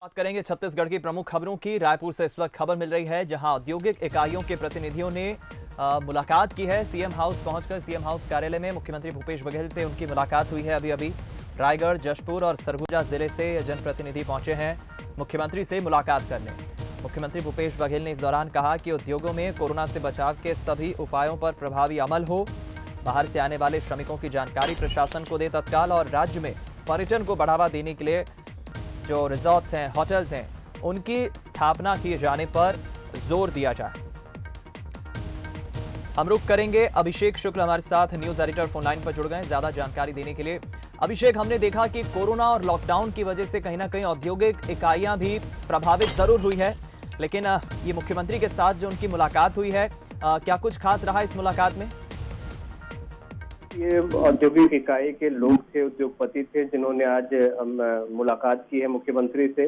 बात करेंगे छत्तीसगढ़ की प्रमुख खबरों की। रायपुर से इस वक्त खबर मिल रही है जहां औद्योगिक इकाइयों के प्रतिनिधियों ने मुलाकात की है। सीएम हाउस पहुंचकर सीएम हाउस कार्यालय में मुख्यमंत्री भूपेश बघेल से उनकी मुलाकात हुई है। अभी रायगढ़, जशपुर और सरगुजा जिले से जनप्रतिनिधि पहुंचे हैं मुख्यमंत्री से मुलाकात करने। मुख्यमंत्री भूपेश बघेल ने इस दौरान कहा कि उद्योगों में कोरोना से बचाव के सभी उपायों पर प्रभावी अमल हो, बाहर से आने वाले श्रमिकों की जानकारी प्रशासन को दे तत्काल, और राज्य में पर्यटन को बढ़ावा देने के लिए जो रिजॉर्ट्स हैं, होटल्स हैं, उनकी स्थापना किए जाने पर जोर दिया जाए। हम रुख करेंगे, अभिषेक शुक्ल हमारे साथ न्यूज एडिटर फोन लाइन पर जुड़ गए ज्यादा जानकारी देने के लिए। अभिषेक, हमने देखा कि कोरोना और लॉकडाउन की वजह से कहीं ना कहीं औद्योगिक इकाइयां भी प्रभावित जरूर हुई है, लेकिन ये मुख्यमंत्री के साथ जो उनकी मुलाकात हुई है, क्या कुछ खास रहा इस मुलाकात में? ये औद्योगिक इकाई के लोग थे, उद्योगपति थे, जिन्होंने आज मुलाकात की है मुख्यमंत्री से।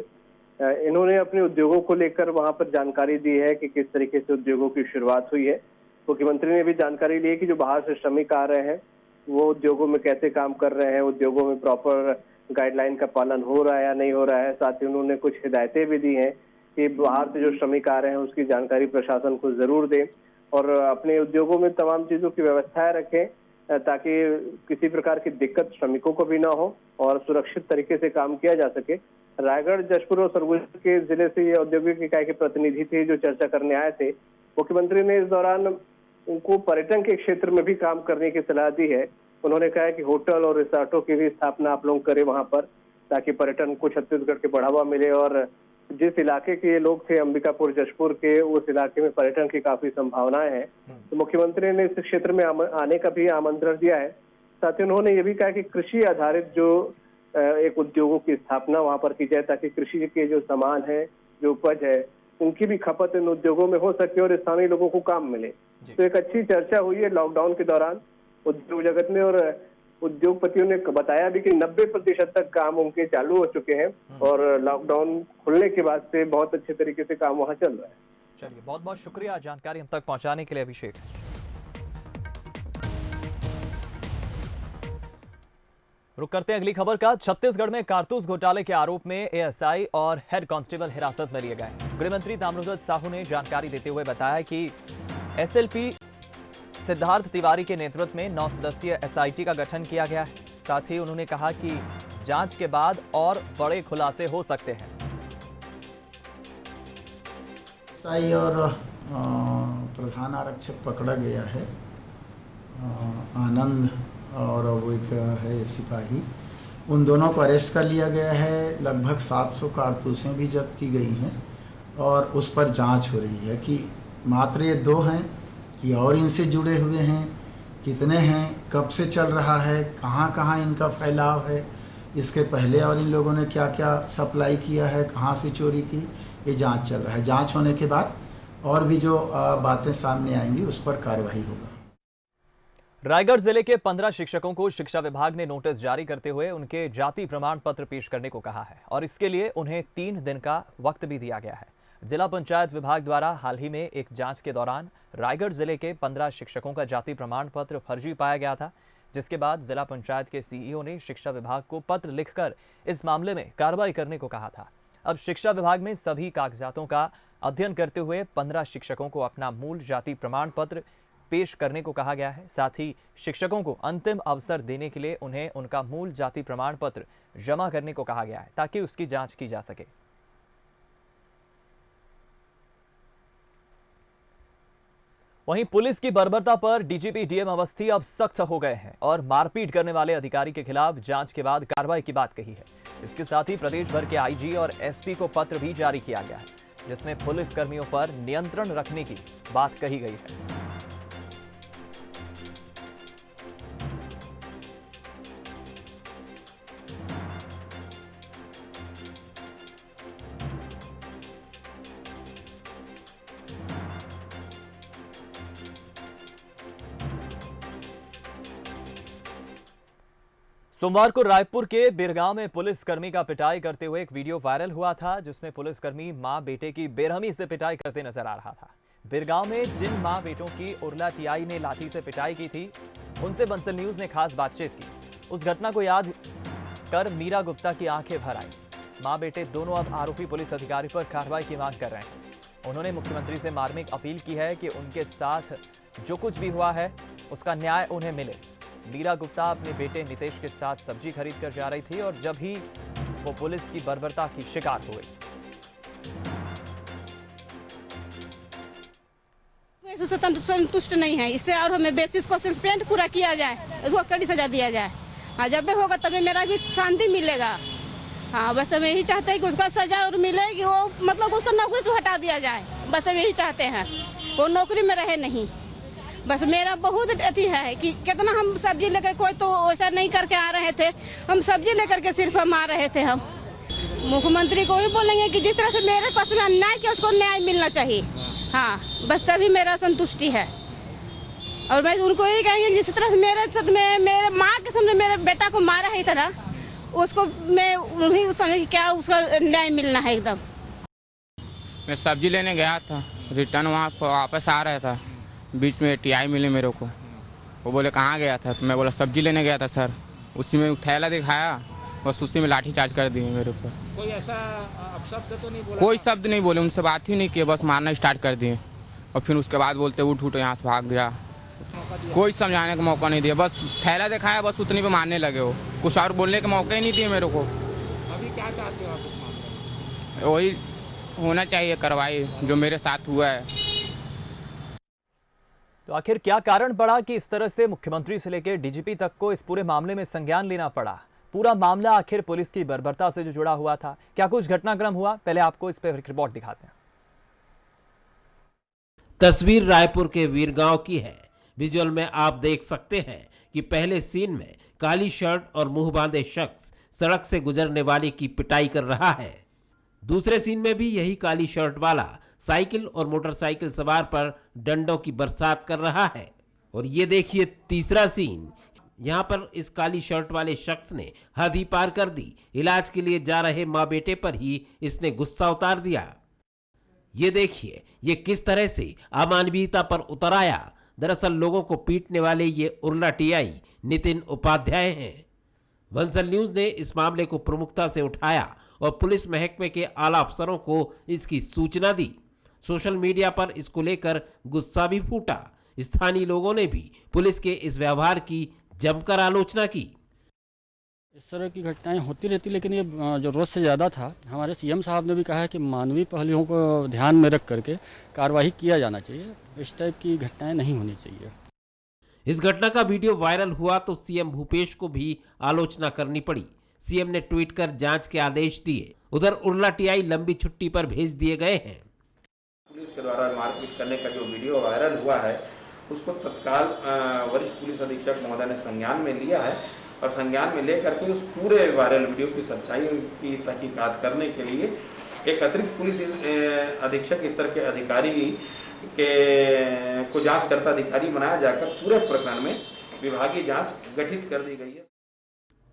इन्होंने अपने उद्योगों को लेकर वहां पर जानकारी दी है कि किस तरीके से उद्योगों की शुरुआत हुई है। मुख्यमंत्री ने भी जानकारी ली है कि जो बाहर से श्रमिक आ रहे हैं वो उद्योगों में कैसे काम कर रहे हैं, उद्योगों में प्रॉपर गाइडलाइन का पालन हो रहा है या नहीं हो रहा है। साथ ही उन्होंने कुछ हिदायतें भी दी हैं कि बाहर से जो श्रमिक आ रहे हैं उसकी जानकारी प्रशासन को जरूर दें और अपने उद्योगों में तमाम चीजों की व्यवस्थाएं रखें ताकि किसी प्रकार की दिक्कत श्रमिकों को भी ना हो और सुरक्षित तरीके से काम किया जा सके। रायगढ़, जशपुर और सरगुजा के जिले से ये औद्योगिक इकाई के प्रतिनिधि थे जो चर्चा करने आए थे। मुख्यमंत्री ने इस दौरान उनको पर्यटन के क्षेत्र में भी काम करने की सलाह दी है। उन्होंने कहा है कि होटल और रिसोर्टों की भी स्थापना आप लोग करें वहां पर, ताकि पर्यटन को छत्तीसगढ़ के बढ़ावा मिले। और जिस इलाके के लोग थे, अंबिकापुर, जशपुर के, उस इलाके में पर्यटन की काफी संभावनाएं हैं, तो मुख्यमंत्री ने इस क्षेत्र में आने का भी आमंत्रण दिया है। साथ ही उन्होंने ये भी कहा कि कृषि आधारित जो एक उद्योगों की स्थापना वहां पर की जाए ताकि कृषि के जो सामान है, जो उपज है, उनकी भी खपत इन उद्योगों में हो सके और स्थानीय लोगों को काम मिले। तो एक अच्छी चर्चा हुई है लॉकडाउन के दौरान उद्योग जगत में, और उद्योगपतियों ने बताया भी कि 90% तक काम उनके चालू हो चुके हैं और लॉकडाउन खुलने के बाद से बहुत अच्छे तरीके से काम वहां चल रहा है। चलिए, बहुत बहुत शुक्रिया जानकारी हम तक पहुंचाने के लिए अभिषेक। रुक करते हैं अगली खबर का। छत्तीसगढ़ में कारतूस घोटाले के आरोप में एएसआई और हेड कांस्टेबल हिरासत में लिए गए। गृहमंत्री ताम्रध्वज साहू ने जानकारी देते हुए बताया कि एसएलपी सिद्धार्थ तिवारी के नेतृत्व में 9 सदस्यीय एसआईटी का गठन किया गया है। साथ ही उन्होंने कहा कि जांच के बाद और बड़े खुलासे हो सकते हैं। एसआई और प्रधान आरक्षक पकड़ा गया है, आनंद और वो एक है सिपाही, उन दोनों को अरेस्ट कर लिया गया है। लगभग 700 कारतूसें भी जब्त की गई हैं और उस पर जांच हो रही है कि मात्र ये 2 हैं कि और इनसे जुड़े हुए हैं, कितने हैं, कब से चल रहा है, कहाँ कहाँ इनका फैलाव है, इसके पहले और इन लोगों ने क्या क्या सप्लाई किया है, कहाँ से चोरी की, ये जांच चल रहा है। जांच होने के बाद और भी जो बातें सामने आएंगी उस पर कार्रवाई होगा। रायगढ़ जिले के 15 शिक्षकों को शिक्षा विभाग ने नोटिस जारी करते हुए उनके जाति प्रमाण पत्र पेश करने को कहा है और इसके लिए उन्हें 3 दिन का वक्त भी दिया गया है। जिला पंचायत विभाग द्वारा हाल ही में एक जांच के दौरान रायगढ़ जिले के 15 शिक्षकों का जाति प्रमाण पत्र फर्जी पाया गया था, जिसके बाद जिला पंचायत के सीईओ ने शिक्षा विभाग को पत्र लिखकर इस मामले में कार्रवाई करने को कहा था। अब शिक्षा विभाग में सभी कागजातों का अध्ययन करते हुए 15 शिक्षकों को अपना मूल जाति प्रमाण पत्र पेश करने को कहा गया है। साथ ही शिक्षकों को अंतिम अवसर देने के लिए उन्हें उनका मूल जाति प्रमाण पत्र जमा करने को कहा गया है ताकि उसकी जांच की जा सके। वहीं पुलिस की बर्बरता पर डीजीपी डीएम अवस्थी अब सख्त हो गए हैं और मारपीट करने वाले अधिकारी के खिलाफ जांच के बाद कार्रवाई की बात कही है। इसके साथ ही प्रदेश भर के आईजी और एसपी को पत्र भी जारी किया गया है, जिसमें पुलिस कर्मियों पर नियंत्रण रखने की बात कही गई है। सोमवार को रायपुर के बिरगांव में पुलिसकर्मी का पिटाई करते हुए एक वीडियो वायरल हुआ था, जिसमें पुलिसकर्मी मां बेटे की बेरहमी से पिटाई करते नजर आ रहा था। बिरगांव में जिन मां बेटों की उर्ला टीआई ने लाठी से पिटाई की थी, उनसे बंसल न्यूज ने खास बातचीत की। उस घटना को याद कर मीरा गुप्ता की आंखें भर आई। मां बेटे दोनों अब आरोपी पुलिस अधिकारी पर कार्रवाई की मांग कर रहे हैं। उन्होंने मुख्यमंत्री से मार्मिक अपील की है कि उनके साथ जो कुछ भी हुआ है उसका न्याय उन्हें मिले। मीरा गुप्ता अपने बेटे नितेश के साथ सब्जी खरीद कर जा रही थी और जब ही वो पुलिस की बर्बरता की शिकार हो गई। उससे संतुष्ट नहीं है, इससे और हमें बेसिस को सस्पेंड पूरा किया जाए, उसको कड़ी सजा दिया जाए। हाँ, जब भी होगा तभी मेरा भी शांति मिलेगा। हाँ, बस हम यही चाहते हैं कि उसका सजा और मिले, कि वो मतलब उसको नौकरी से हटा दिया जाए। बस हम यही चाहते हैं, वो नौकरी में रहे नहीं। बस मेरा बहुत अति है कि कितना हम सब्जी लेकर, कोई तो वैसा नहीं करके आ रहे थे, हम सब्जी लेकर के सिर्फ हम आ रहे थे। हम मुख्यमंत्री को भी बोलेंगे कि जिस तरह से मेरे पास में अन्याय किया उसको न्याय मिलना चाहिए। हाँ, बस तभी मेरा संतुष्टि है। और मैं उनको यही कहेंगे जिस तरह से मेरे साथ में मेरे माँ के सामने मेरे बेटा को मारा है, तरह उसको मैं उन्हीं उस समय क्या उसका न्याय मिलना है एकदम। मैं सब्जी लेने गया था, रिटर्न वहाँ वापस आ रहा था, बीच में टीआई मिले मेरे को। वो बोले कहाँ गया था, तो मैं बोला सब्जी लेने गया था सर। उसी में थैला दिखाया, बस उसी में लाठी चार्ज कर दिए मेरे ऊपर। कोई ऐसा अपशब्द तो नहीं बोला? कोई शब्द नहीं बोले, उनसे बात ही नहीं किए, बस मारना स्टार्ट कर दिए। और फिर उसके बाद बोलते उठ उठ यहाँ से भाग गया। कोई समझाने का मौका नहीं दिया, बस थैला दिखाया, बस उतनी पे मारने लगे। वो कुछ और बोलने का मौका ही नहीं दिए मेरे को। अभी क्या चाहते हो आप इस मामले में? वही होना चाहिए कार्रवाई जो मेरे साथ हुआ है। तो आखिर क्या कारण पड़ा कि इस तरह से मुख्यमंत्री से लेकर डीजीपी तक को इस पूरे मामले में संज्ञान लेना पड़ा? पूरा मामला आखिर पुलिस की बर्बरता से जो जुड़ा हुआ था, क्या कुछ घटनाक्रम हुआ? पहले आपको इस पर रिपोर्ट दिखाते हैं। तस्वीर रायपुर के वीरगांव की है। विजुअल में आप देख सकते हैं कि पहले सीन में काली शर्ट और मुंह बांधे शख्स सड़क से गुजरने वाले की पिटाई कर रहा है। दूसरे सीन में भी यही काली शर्ट वाला साइकिल और मोटरसाइकिल सवार पर डंडों की बरसात कर रहा है। और ये देखिए तीसरा सीन, यहाँ पर इस काली शर्ट वाले शख्स ने हद ही पार कर दी। इलाज के लिए जा रहे माँ बेटे पर ही इसने गुस्सा उतार दिया। ये देखिए ये किस तरह से अमानवीयता पर उतर आया। दरअसल लोगों को पीटने वाले ये उर्ला टीआई नितिन उपाध्याय हैं। बंसल न्यूज ने इस मामले को प्रमुखता से उठाया और पुलिस महकमे के आला अफसरों को इसकी सूचना दी। सोशल मीडिया पर इसको लेकर गुस्सा भी फूटा। स्थानीय लोगों ने भी पुलिस के इस व्यवहार की जमकर आलोचना की। इस तरह की घटनाएं होती रहती, लेकिन ये जरूरत से ज़्यादा था। हमारे सीएम साहब ने भी कहा है कि मानवीय पहलुओं को ध्यान में रख करके कार्रवाई किया जाना चाहिए। इस टाइप की घटनाएं नहीं होनी चाहिए। इस घटना का वीडियो वायरल हुआ तो सीएम भूपेश को भी आलोचना करनी पड़ी। सीएम ने ट्वीट कर जांच के आदेश दिए। उधर उर्ला टीआई लंबी छुट्टी पर भेज दिए गए हैं। पुलिस के द्वारा मारपीट करने का जो वीडियो वायरल हुआ है उसको तत्काल वरिष्ठ पुलिस अधीक्षक महोदय ने संज्ञान में लिया है और संज्ञान में लेकर के उस पूरे वायरल वीडियो की सच्चाई की तहकीकात करने के लिए एक अतिरिक्त पुलिस अधीक्षक स्तर के अधिकारी को जांचकर्ता अधिकारी बनाया जाकर पूरे प्रकरण में विभागीय जांच गठित कर दी गई है।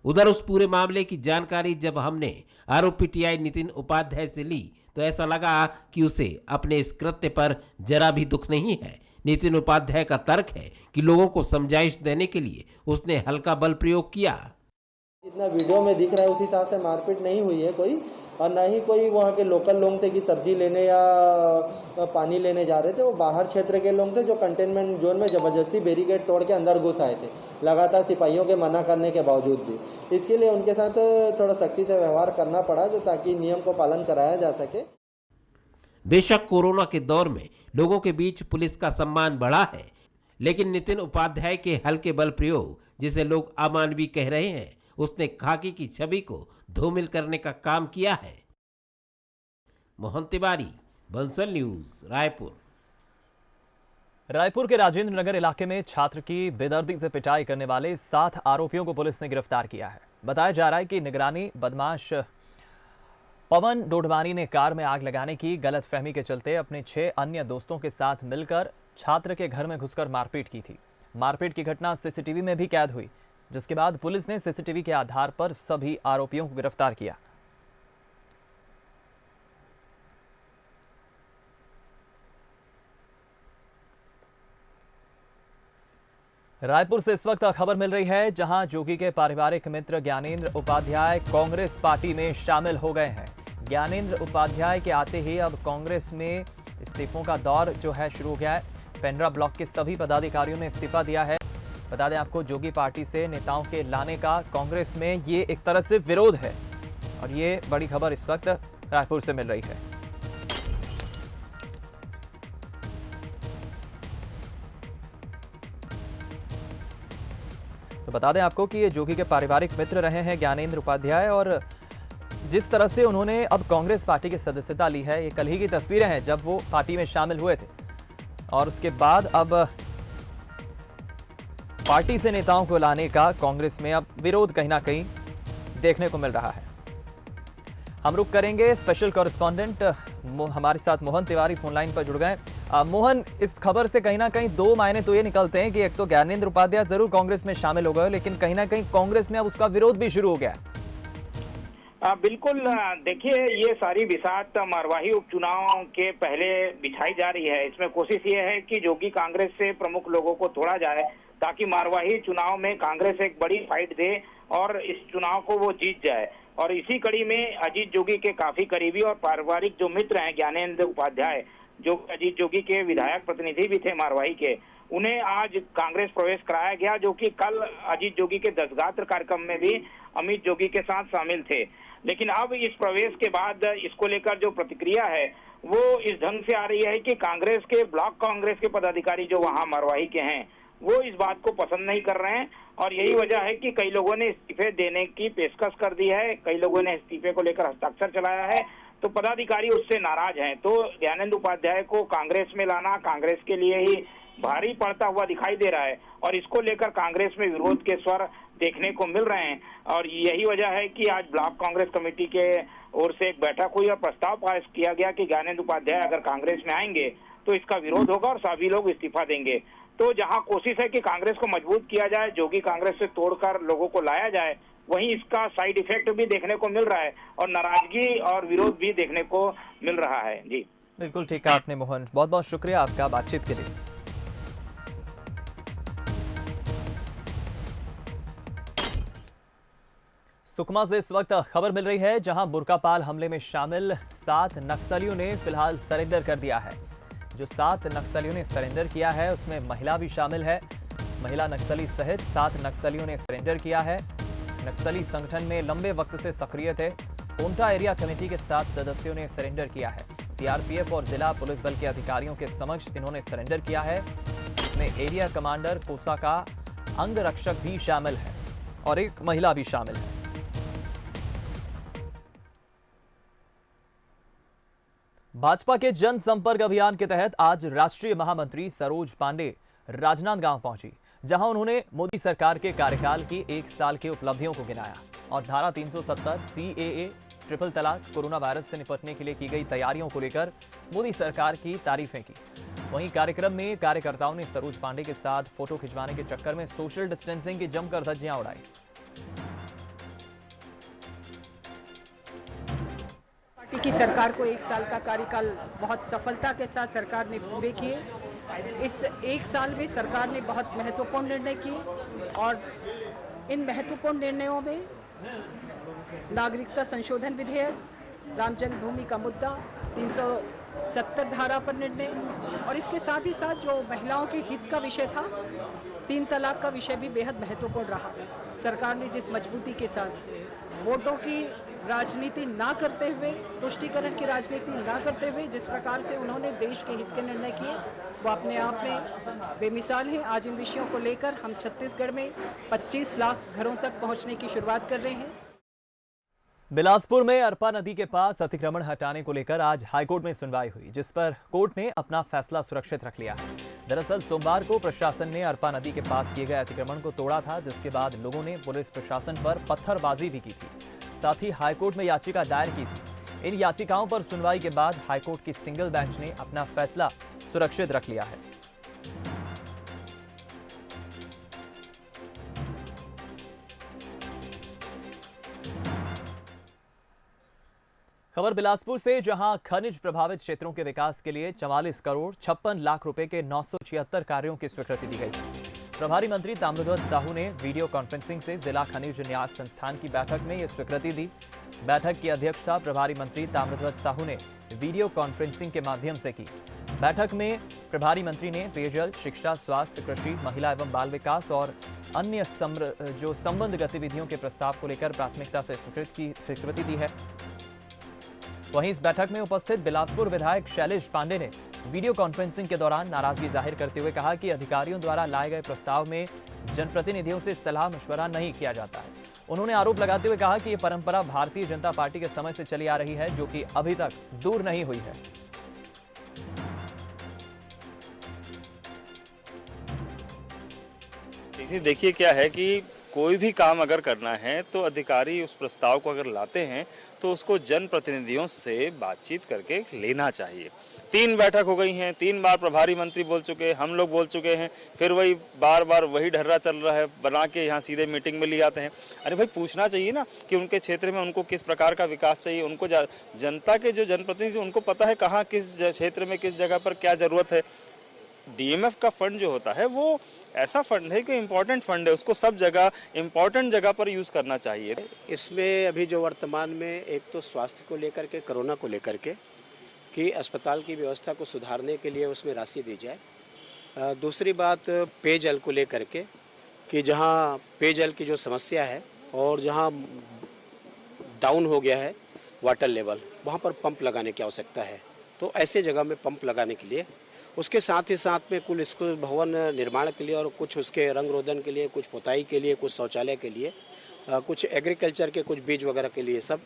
उधर उस पूरे मामले की जानकारी जब हमने आरोपी टीआई नितिन उपाध्याय से ली तो ऐसा लगा कि उसे अपने इस कृत्य पर जरा भी दुख नहीं है। नितिन उपाध्याय का तर्क है कि लोगों को समझाइश देने के लिए उसने हल्का बल प्रयोग किया। जितना वीडियो में दिख रहा है उसी तरह से मारपीट नहीं हुई है कोई, और ना ही कोई वहाँ के लोकल लोग थे कि सब्जी लेने या पानी लेने जा रहे थे। वो बाहर क्षेत्र के लोग थे जो कंटेनमेंट जोन में ज़बरदस्ती बैरिकेड तोड़ के अंदर घुस आए थे, लगातार सिपाहियों के मना करने के बावजूद भी। इसके लिए उनके साथ थोड़ा सख्ती से व्यवहार करना पड़ा जो ताकि नियम को पालन कराया जा सके। बेशक कोरोना के दौर में लोगों के बीच पुलिस का सम्मान बढ़ा है, लेकिन नितिन उपाध्याय के हल्के बल प्रयोग, जिसे लोग अमानवीय कह रहे हैं, उसने खाकी की छवि को धूमिल करने का काम किया है। मोहन तिवारी, बंसल न्यूज, रायपुर। रायपुर के राजेंद्र नगर इलाके में छात्र की बेदर्दी से पिटाई करने वाले 7 आरोपियों को पुलिस ने गिरफ्तार किया है। बताया जा रहा है कि निगरानी बदमाश पवन डोडवानी ने कार में आग लगाने की गलतफहमी के चलते अपने 6 अन्य दोस्तों के साथ मिलकर छात्र के घर में घुसकर मारपीट की थी। मारपीट की घटना सीसीटीवी में भी कैद हुई, जिसके बाद पुलिस ने सीसीटीवी के आधार पर सभी आरोपियों को गिरफ्तार किया। रायपुर से इस वक्त खबर मिल रही है जहां जोगी के पारिवारिक मित्र ज्ञानेंद्र उपाध्याय कांग्रेस पार्टी में शामिल हो गए हैं। ज्ञानेंद्र उपाध्याय के आते ही अब कांग्रेस में इस्तीफों का दौर जो है शुरू हो गया है। पेंड्रा ब्लॉक के सभी पदाधिकारियों ने इस्तीफा दिया है। बता दें आपको, जोगी पार्टी से नेताओं के लाने का कांग्रेस में ये एक तरह से विरोध है और ये बड़ी खबर इस वक्त रायपुर से मिल रही है। तो बता दें आपको कि ये जोगी के पारिवारिक मित्र रहे हैं ज्ञानेंद्र उपाध्याय, और जिस तरह से उन्होंने अब कांग्रेस पार्टी की सदस्यता ली है, ये कल ही की तस्वीरें हैं जब वो पार्टी में शामिल हुए थे और उसके बाद अब पार्टी से नेताओं को लाने का कांग्रेस में अब विरोध कहीं ना कहीं देखने को मिल रहा है। हम रुक करेंगे, स्पेशल कॉरेस्पॉन्डेंट हमारे साथ मोहन तिवारी फोन लाइन पर जुड़ गए। मोहन, इस खबर से कहीं ना कहीं दो मायने तो ये निकलते हैं कि एक तो ज्ञानेंद्र उपाध्याय जरूर कांग्रेस में शामिल हो गए, लेकिन कहीं ना कहीं कांग्रेस में अब उसका विरोध भी शुरू हो गया है। बिल्कुल, देखिए, ये सारी बिसात मरवाही उपचुनाव के पहले बिछाई जा रही है। इसमें कोशिश ये है कि जोगी कांग्रेस से प्रमुख लोगों को तोड़ा जाए ताकि मरवाही चुनाव में कांग्रेस एक बड़ी फाइट दे और इस चुनाव को वो जीत जाए। और इसी कड़ी में अजीत जोगी के काफी करीबी और पारिवारिक जो मित्र हैं ज्ञानेंद्र उपाध्याय, जो अजीत जोगी के विधायक प्रतिनिधि भी थे मरवाही के, उन्हें आज कांग्रेस प्रवेश कराया गया, जो कि कल अजीत जोगी के दशगात्र कार्यक्रम में भी अमित जोगी के साथ शामिल थे। लेकिन अब इस प्रवेश के बाद इसको लेकर जो प्रतिक्रिया है वो इस ढंग से आ रही है कि कांग्रेस के ब्लॉक कांग्रेस के पदाधिकारी जो वहां मरवाही के हैं वो इस बात को पसंद नहीं कर रहे हैं और यही वजह है कि कई लोगों ने इस्तीफे देने की पेशकश कर दी है, कई लोगों ने इस्तीफे को लेकर हस्ताक्षर चलाया है, तो पदाधिकारी उससे नाराज हैं। तो ज्ञानेंद्र उपाध्याय को कांग्रेस में लाना कांग्रेस के लिए ही भारी पड़ता हुआ दिखाई दे रहा है और इसको लेकर कांग्रेस में विरोध के स्वर देखने को मिल रहे हैं। और यही वजह है कि आज ब्लॉक कांग्रेस कमेटी के ओर से एक बैठक हुई और प्रस्ताव पास किया गया कि ज्ञानेंद्र उपाध्याय अगर कांग्रेस में आएंगे तो इसका विरोध होगा और सभी लोग इस्तीफा देंगे। तो जहां कोशिश है कि कांग्रेस को मजबूत किया जाए, जोगी कांग्रेस से तोड़कर लोगों को लाया जाए, वहीं इसका साइड इफेक्ट भी देखने को मिल रहा है और नाराजगी और विरोध भी देखने को मिल रहा है। जी बिल्कुल ठीक कहा आपने मोहन, बहुत बहुत शुक्रिया आपका बातचीत के लिए। सुकमा से इस वक्त खबर मिल रही है जहां बुर्कापाल हमले में शामिल 7 नक्सलियों ने फिलहाल सरेंडर कर दिया है। जो 7 नक्सलियों ने सरेंडर किया है उसमें महिला भी शामिल है। महिला नक्सली सहित 7 नक्सलियों ने सरेंडर किया है। नक्सली संगठन में लंबे वक्त से सक्रिय थे। कोंटा एरिया कमेटी के 7 सदस्यों ने सरेंडर किया है। सीआरपीएफ और जिला पुलिस बल के अधिकारियों के समक्ष इन्होंने सरेंडर किया है। इसमें एरिया कमांडर कोसा का अंगरक्षक भी शामिल है और एक महिला भी शामिल है। भाजपा के जनसंपर्क अभियान के तहत आज राष्ट्रीय महामंत्री सरोज पांडे राजनांदगांव पहुंची, जहां उन्होंने मोदी सरकार के कार्यकाल की 1 साल की उपलब्धियों को गिनाया और धारा 370, सीएए, ट्रिपल तलाक, कोरोना वायरस से निपटने के लिए की गई तैयारियों को लेकर मोदी सरकार की तारीफें की। वहीं कार्यक्रम में कार्यकर्ताओं ने सरोज पांडे के साथ फोटो खिंचवाने के चक्कर में सोशल डिस्टेंसिंग की जमकर धज्जियां उड़ाई। पार्टी की सरकार को 1 साल का कार्यकाल बहुत सफलता के साथ सरकार ने पूरे किए। इस 1 साल में सरकार ने बहुत महत्वपूर्ण निर्णय किए और इन महत्वपूर्ण निर्णयों में नागरिकता संशोधन विधेयक, राम जन्मभूमि का मुद्दा, 370 धारा पर निर्णय और इसके साथ ही साथ जो महिलाओं के हित का विषय था, 3 तलाक का विषय भी बेहद महत्वपूर्ण रहा। सरकार ने जिस मजबूती के साथ वोटों की राजनीति ना करते हुए, तुष्टीकरण की राजनीति ना करते हुए जिस प्रकार से उन्होंने देश के हित के निर्णय किए वो अपने आप में बेमिसाल है। आज इन विषयों को लेकर हम छत्तीसगढ़ में 25 लाख घरों तक पहुंचने की शुरुआत कर रहे हैं। बिलासपुर में अरपा नदी के पास अतिक्रमण हटाने को लेकर आज हाईकोर्ट में सुनवाई हुई, जिस पर कोर्ट ने अपना फैसला सुरक्षित रख लिया है। दरअसल सोमवार को प्रशासन ने अरपा नदी के पास किए गए अतिक्रमण को तोड़ा था, जिसके बाद लोगों ने पुलिस प्रशासन पर पत्थरबाजी भी की थी। साथ ही हाईकोर्ट में याचिका दायर की थी। इन याचिकाओं पर सुनवाई के बाद हाईकोर्ट की सिंगल बेंच ने अपना फैसला सुरक्षित रख लिया है। खबर बिलासपुर से, जहां खनिज प्रभावित क्षेत्रों के विकास के लिए 44 करोड़ 56 लाख रुपए के 976 कार्यों की स्वीकृति दी गई। प्रभारी मंत्री ताम्रध्वज साहू ने वीडियो कॉन्फ्रेंसिंग से जिला खनिज न्यास संस्थान की बैठक में ये स्वीकृति दी। बैठक की अध्यक्षता प्रभारी मंत्री ताम्रध्वज साहू ने वीडियो कॉन्फ्रेंसिंग के माध्यम से की। बैठक में प्रभारी मंत्री ने पेयजल, शिक्षा, स्वास्थ्य, कृषि, महिला एवं बाल विकास और अन्य जो संबंध गतिविधियों के प्रस्ताव को लेकर प्राथमिकता से स्वीकृति दी है। वहीं इस बैठक में उपस्थित बिलासपुर विधायक शैलेश पांडे ने वीडियो कॉन्फ्रेंसिंग के दौरान नाराजगी जाहिर करते हुए कहा कि अधिकारियों द्वारा लाए गए प्रस्ताव में जनप्रतिनिधियों से सलाह मशवरा नहीं किया जाता है। उन्होंने आरोप लगाते हुए कहा कि ये परंपरा भारतीय जनता पार्टी के समय से चली आ रही है, जो कि अभी तक दूर नहीं हुई है। देखिए क्या है कि कोई भी काम अगर करना है तो अधिकारी उस प्रस्ताव को अगर लाते हैं तो उसको जनप्रतिनिधियों से बातचीत करके लेना चाहिए। 3 बैठक हो गई हैं, 3 बार प्रभारी मंत्री बोल चुके हैं, हम लोग बोल चुके हैं, फिर वही बार बार वही ढर्रा चल रहा है, बना के यहाँ सीधे मीटिंग में ले आते हैं। अरे भाई पूछना चाहिए ना कि उनके क्षेत्र में उनको किस प्रकार का विकास चाहिए। उनको जनता के जो जनप्रतिनिधि उनको पता है कहाँ किस क्षेत्र में किस जगह पर क्या जरूरत है। डीएमएफ का फंड जो होता है वो ऐसा फंड है कि इम्पोर्टेंट फंड है, उसको सब जगह इम्पोर्टेंट जगह पर यूज़ करना चाहिए। इसमें अभी जो वर्तमान में एक तो स्वास्थ्य को लेकर के, कोरोना को लेकर के कि अस्पताल की व्यवस्था को सुधारने के लिए उसमें राशि दी जाए। दूसरी बात पेयजल को लेकर के कि जहाँ पेयजल की जो समस्या है और जहाँ डाउन हो गया है वाटर लेवल, वहाँ पर पंप लगाने की आवश्यकता है। तो ऐसे जगह में पंप लगाने के लिए, उसके साथ ही साथ में कुल स्कूल भवन निर्माण के लिए और कुछ उसके रंग रोदन के लिए, कुछ पोताई के लिए, कुछ शौचालय के लिए, कुछ एग्रीकल्चर के कुछ बीज वगैरह के लिए सब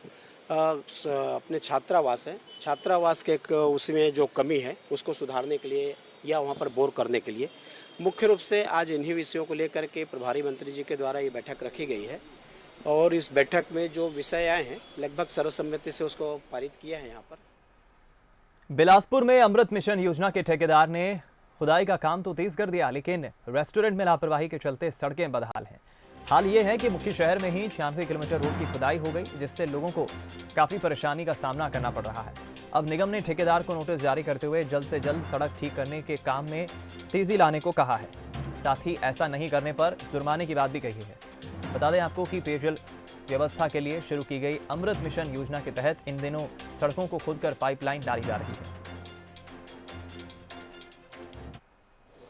अपने छात्रावास हैं, छात्रावास के उसमें जो कमी है उसको सुधारने के लिए या वहाँ पर बोर करने के लिए मुख्य रूप से आज इन्हीं विषयों को लेकर के प्रभारी मंत्री जी के द्वारा ये बैठक रखी गई है। और इस बैठक में जो विषय आए हैं लगभग सर्वसम्मति से उसको पारित किया है। यहाँ पर बिलासपुर में अमृत मिशन योजना के ठेकेदार ने खुदाई का काम तो तेज कर दिया, लेकिन रेस्टोरेंट में लापरवाही के चलते सड़कें बदहाल हैं। हाल ये है कि मुख्य शहर में ही 96 किलोमीटर रोड की खुदाई हो गई, जिससे लोगों को काफी परेशानी का सामना करना पड़ रहा है। अब निगम ने ठेकेदार को नोटिस जारी करते हुए जल्द से जल्द सड़क ठीक करने के काम में तेजी लाने को कहा है। साथ ही ऐसा नहीं करने पर जुर्माने की बात भी कही है। बता दें आपको कि पेयजल व्यवस्था के लिए शुरू की गई अमृत मिशन योजना के तहत इन दिनों सड़कों को खोदकर पाइपलाइन डाली जा रही है।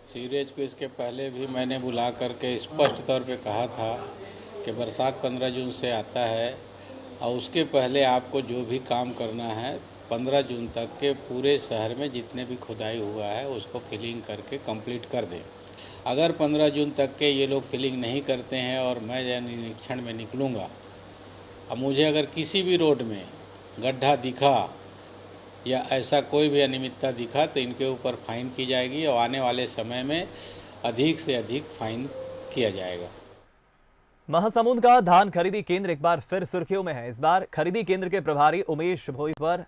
सीवरेज को इसके पहले भी मैंने बुला करके स्पष्ट तौर पे कहा था कि बरसात 15 जून से आता है और उसके पहले आपको जो भी काम करना है 15 जून तक के पूरे शहर में जितने भी खुदाई हुआ है उसको फिलिंग करके कंप्लीट कर दें। अगर 15 जून तक के ये लोग फिलिंग नहीं करते हैं और मैं निरीक्षण में निकलूँगा और मुझे अगर किसी भी रोड में गड्ढा दिखा या ऐसा कोई भी अनियमितता दिखा तो इनके ऊपर फाइन की जाएगी और आने वाले समय में अधिक से अधिक फाइन किया जाएगा। महासमुंद का धान खरीदी केंद्र एक बार फिर सुर्खियों में है। इस बार खरीदी केंद्र के प्रभारी उमेश भोई पर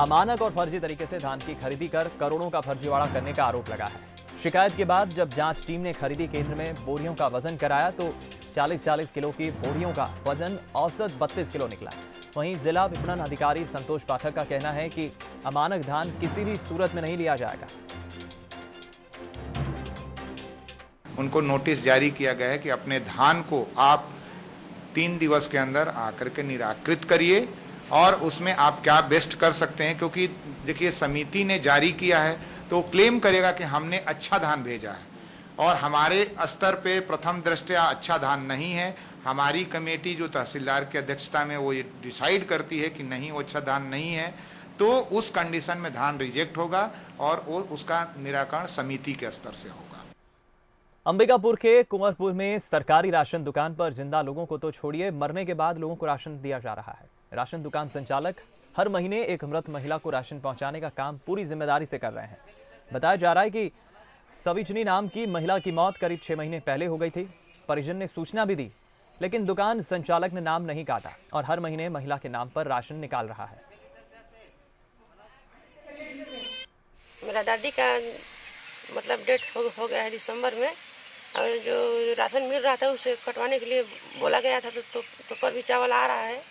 अमानक और फर्जी तरीके से धान की खरीदी कर करोड़ों का फर्जीवाड़ा करने का आरोप लगा है। शिकायत के बाद जब जांच टीम ने खरीदी केंद्र में बोरियों का वजन कराया तो 40-40 किलो की बोरियों का वजन औसत 32 किलो निकला। वहीं जिला विपणन अधिकारी संतोष पाठक का कहना है कि अमानक धान किसी भी सूरत में नहीं लिया जाएगा। उनको नोटिस जारी किया गया है कि अपने धान को आप 3 दिवस के अंदर आकर के निराकृत करिए और उसमें आप क्या बेस्ट कर सकते हैं, क्योंकि देखिए समिति ने जारी किया है तो क्लेम करेगा कि हमने अच्छा धान भेजा है और हमारे स्तर पे प्रथम दृष्टया अच्छा धान नहीं है। हमारी कमेटी जो तहसीलदार की अध्यक्षता में वो ये डिसाइड करती है कि नहीं वो अच्छा धान नहीं है, तो उस कंडीशन में धान रिजेक्ट होगा और वो उसका निराकरण समिति के स्तर से होगा। अंबिकापुर के कुंवरपुर में सरकारी राशन दुकान पर जिंदा लोगों को तो छोड़िए, मरने के बाद लोगों को राशन दिया जा रहा है। राशन दुकान संचालक हर महीने एक मृत महिला को राशन पहुंचाने का काम पूरी जिम्मेदारी से कर रहे हैं। बताया जा रहा है कि सविजनी नाम की महिला की मौत करीब 6 महीने पहले हो गई थी। परिजन ने सूचना भी दी, लेकिन दुकान संचालक ने नाम नहीं काटा और हर महीने महिला के नाम पर राशन निकाल रहा है। मेरा दादी का मतलब डेथ हो गया है दिसंबर में, और जो राशन मिल रहा था उसे कटवाने के लिए बोला गया था तो पर भी चावल आ रहा है।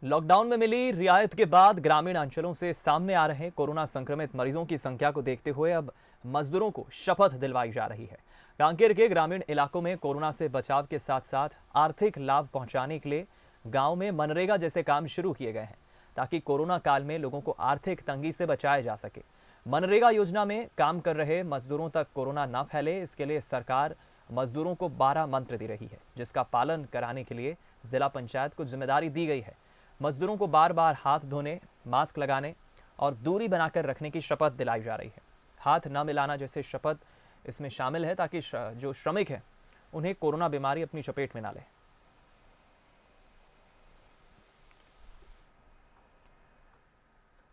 लॉकडाउन में मिली रियायत के बाद ग्रामीण अंचलों से सामने आ रहे कोरोना संक्रमित मरीजों की संख्या को देखते हुए अब मजदूरों को शपथ दिलवाई जा रही है। कांकेर के ग्रामीण इलाकों में कोरोना से बचाव के साथ साथ आर्थिक लाभ पहुंचाने के लिए गांव में मनरेगा जैसे काम शुरू किए गए हैं ताकि कोरोना काल में लोगों को आर्थिक तंगी से बचाया जा सके। मनरेगा योजना में काम कर रहे मजदूरों तक कोरोना न फैले, इसके लिए सरकार मजदूरों को 12 मंत्र दे रही है, जिसका पालन कराने के लिए जिला पंचायत को जिम्मेदारी दी गई है। मजदूरों को बार बार हाथ धोने, मास्क लगाने और दूरी बनाकर रखने की शपथ दिलाई जा रही है। हाथ न मिलाना जैसे शपथ इसमें शामिल है ताकि जो श्रमिक हैं उन्हें कोरोना बीमारी अपनी चपेट में ना ले।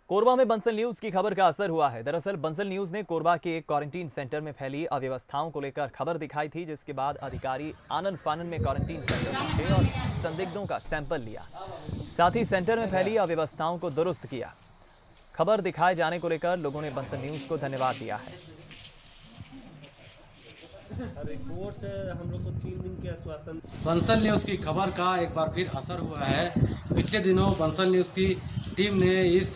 कोरबा में बंसल न्यूज की खबर का असर हुआ है। दरअसल बंसल न्यूज ने कोरबा के एक क्वारंटीन सेंटर में फैली अव्यवस्थाओं को लेकर खबर दिखाई थी, जिसके बाद अधिकारी आनन फानन में क्वारंटीन सेंटर पहुंचे और संदिग्धों का सैंपल लिया, साथ ही सेंटर में फैली अव्यवस्थाओं को दुरुस्त किया। खबर दिखाए जाने को लेकर लोगों ने बंसल न्यूज को धन्यवाद दिया है। रिपोर्ट हम लोग को 3 दिन के आश्वासन। बंसल न्यूज की खबर का एक बार फिर असर हुआ है। पिछले दिनों बंसल न्यूज की टीम ने इस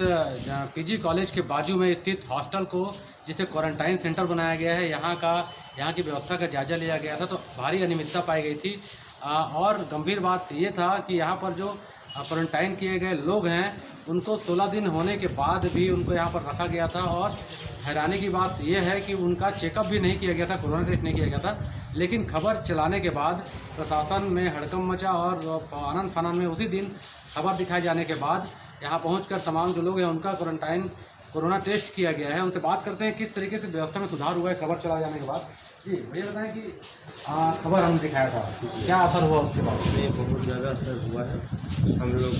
पीजी कॉलेज के बाजू में स्थित हॉस्टल को, जिसे क्वारंटाइन सेंटर बनाया गया है, यहाँ की व्यवस्था का जायजा लिया गया था, तो भारी अनियमितता पाई गई थी। और गंभीर बात ये था कि यहाँ पर जो क्वारंटाइन किए गए लोग हैं उनको 16 दिन होने के बाद भी उनको यहाँ पर रखा गया था। और हैरानी की बात यह है कि उनका चेकअप भी नहीं किया गया था, कोरोना टेस्ट नहीं किया गया था। लेकिन खबर चलाने के बाद प्रशासन में हड़कंप मचा और आनन फानन में उसी दिन खबर दिखाए जाने के बाद यहाँ पहुंचकर तमाम जो लोग हैं उनका क्वारंटाइन कोरोना टेस्ट किया गया है। उनसे बात करते हैं किस तरीके से व्यवस्था में सुधार हुआ है खबर चला जाने के बाद। जी भैया बताएं कि खबर हम दिखाया था, क्या असर हुआ उसके बाद? ये बहुत ज़्यादा असर हुआ है। हम लोग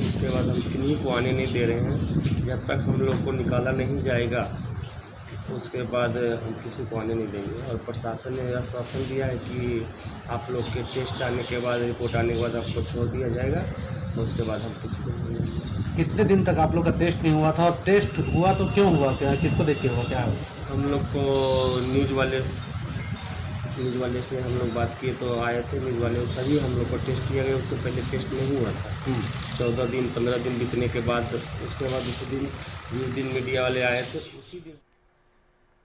उसके बाद हम किन्हीं को आने नहीं दे रहे हैं। जब तक हम लोग को निकाला नहीं जाएगा उसके बाद हम किसी को आने नहीं देंगे। और प्रशासन ने आश्वासन दिया है कि आप लोग के टेस्ट आने के बाद, रिपोर्ट आने के बाद आपको छोड़ दिया जाएगा, तो उसके बाद हम किसी को नहीं देंगे। कितने दिन तक आप लोग का टेस्ट नहीं हुआ था, और टेस्ट हुआ तो क्यों हुआ, क्या किसको देख के हुआ, क्या हुआ? हम लोग को न्यूज़ वाले से हम लोग बात किए तो आए थे न्यूज़ वाले, तभी हम लोग को टेस्ट किया गया। उसके पहले टेस्ट नहीं हुआ था। 14 दिन 15 दिन बीतने के बाद, उसके बाद उसी दिन जिस दिन मीडिया वाले आए थे उसी दिन